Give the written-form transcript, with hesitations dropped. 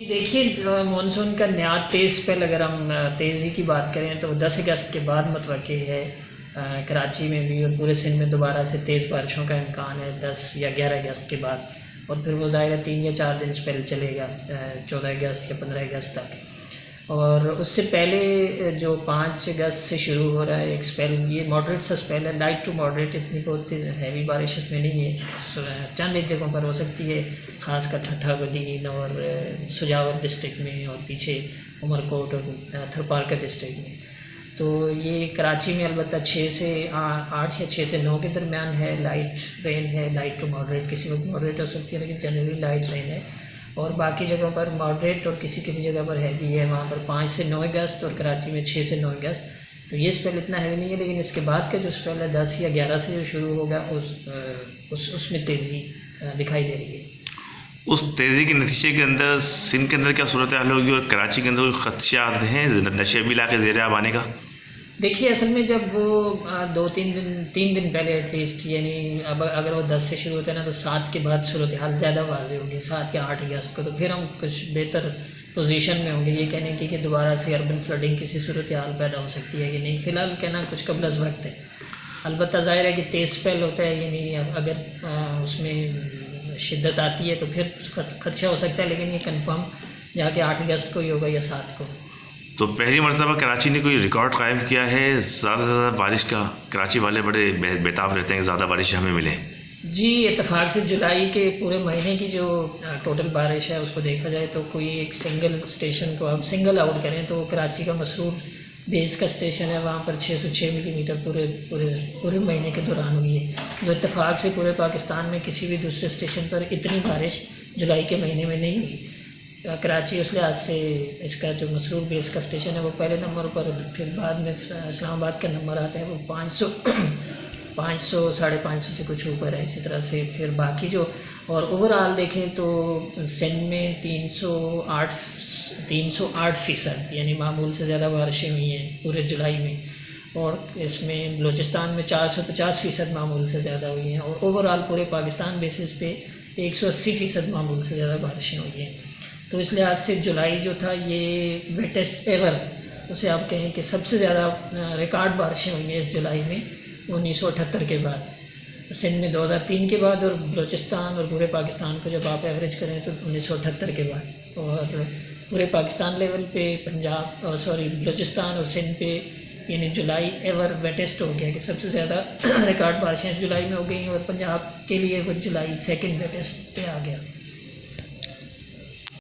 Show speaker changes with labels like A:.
A: دیکھیے مانسون کا نہایت تیز اسپیل اگر ہم تیزی کی بات کریں تو 10 اگست کے بعد متوقع ہے کراچی میں بھی اور پورے سندھ میں دوبارہ سے تیز بارشوں کا امکان ہے 10 یا 11 اگست کے بعد، اور پھر وہ ظاہر ہے 3 یا 4 دن اسپیل چلے گا 14 اگست یا 15 اگست تک۔ اور اس سے پہلے جو 5 اگست سے شروع ہو رہا ہے ایک اسپیل، یہ ماڈریٹ سا اسپیل ہے، لائٹ ٹو ماڈریٹ، اتنی بہت ہیوی بارش اس میں نہیں ہے، چند ایک جگہوں پر ہو سکتی ہے، خاص کر ٹھٹھا بدین اور سجاور ڈسٹرکٹ میں اور پیچھے عمر کوٹ اور تھرپارکر ڈسٹرکٹ میں۔ تو یہ کراچی میں البتہ 6 سے 8 یا 6 سے 9 کے درمیان ہے، لائٹ رین ہے، لائٹ ٹو ماڈریٹ، کسی وقت ماڈریٹ ہو سکتی ہے لیکن جنرلی لائٹ رین ہے، اور باقی جگہوں پر ماڈریٹ اور کسی جگہ پر ہیوی ہے، وہاں پر 5 سے 9 اگست اور کراچی میں 6 سے 9 اگست۔ تو یہ اسپیل اتنا ہیوی نہیں ہے، لیکن اس کے بعد کا جو اسپیل ہے 10 یا 11 سے جو شروع ہوگا اس میں تیزی دکھائی دے رہی ہے۔
B: اس تیزی کے نتیجے کے اندر سندھ کے اندر کیا صورتحال ہوگی اور کراچی کے اندر کوئی خدشات ہیں نشیبی علاقے زیر آب آنے کا؟
A: دیکھیے اصل میں جب وہ 3 دن پہلے ایٹ لیسٹ، یعنی اب اگر وہ 10 سے شروع ہوتا ہے نا تو 7 کے بعد صورتحال زیادہ واضح ہوگی، 7 یا 8 اگست کو، تو پھر ہم کچھ بہتر پوزیشن میں ہوں گے یہ کہنے کی کہ دوبارہ سے اربن فلڈنگ کسی صورتحال پیدا ہو سکتی ہے کہ نہیں۔ فی الحال کہنا کچھ قبل از وقت ہے، البتہ ظاہر ہے کہ تیز اسپیل ہوتا ہے، یعنی اگر اس میں شدت آتی ہے تو پھر خدشہ ہو سکتا ہے، لیکن یہ کنفرم جا کے 8 اگست کو ہی ہوگا یا 7 کو۔
B: تو پہلی مرتبہ کراچی نے کوئی ریکارڈ قائم کیا ہے زیادہ سے زیادہ بارش کا، کراچی والے بڑے بےتاب رہتے ہیں کہ زیادہ بارش ہمیں ملے۔
A: جی اتفاق سے جولائی کے پورے مہینے کی جو ٹوٹل بارش ہے اس کو دیکھا جائے تو کوئی ایک سنگل اسٹیشن کو آپ سنگل آؤٹ کریں تو کراچی کا مسرور بیس کا اسٹیشن ہے، وہاں پر 606 ملی میٹر پورے مہینے کے دوران ہوئی ہے، جو اتفاق سے پورے پاکستان میں کسی بھی دوسرے اسٹیشن پر اتنی بارش جولائی کے مہینے میں نہیں ہوئی۔ کراچی اس لحاظ سے اس کا جو مسرور بیس کا اسٹیشن ہے وہ پہلے نمبر پر، پھر بعد میں اسلام آباد کا نمبر آتا ہے وہ 500 550 سے کچھ اوپر ہے، اسی طرح سے پھر باقی جو، اور اوور آل دیکھیں تو سندھ میں 308% یعنی معمول سے زیادہ بارشیں ہوئی ہیں پورے جولائی میں، اور اس میں بلوچستان میں 450% معمول سے زیادہ ہوئی ہیں، اور اوور آل پورے پاکستان بیسس پہ 180% معمول سے زیادہ بارشیں ہوئی ہیں۔ تو اس لحاظ سے جولائی جو تھا یہ ویٹسٹ ایور، اسے آپ کہیں کہ سب سے زیادہ ریکارڈ بارشیں ہوئی ہیں اس جولائی میں 1978 کے بعد، سندھ میں 2003 کے بعد، اور بلوچستان اور پورے پاکستان کو جب آپ ایوریج کریں تو 1978 کے بعد، اور پورے پاکستان لیول پہ بلوچستان اور سندھ پہ یعنی جولائی ایور ویٹسٹ ہو گیا کہ سب سے زیادہ ریکارڈ بارشیں جولائی میں ہو گئی ہیں، اور پنجاب کے لیے وہ جولائی سیکنڈ ویٹسٹ پہ آ گیا۔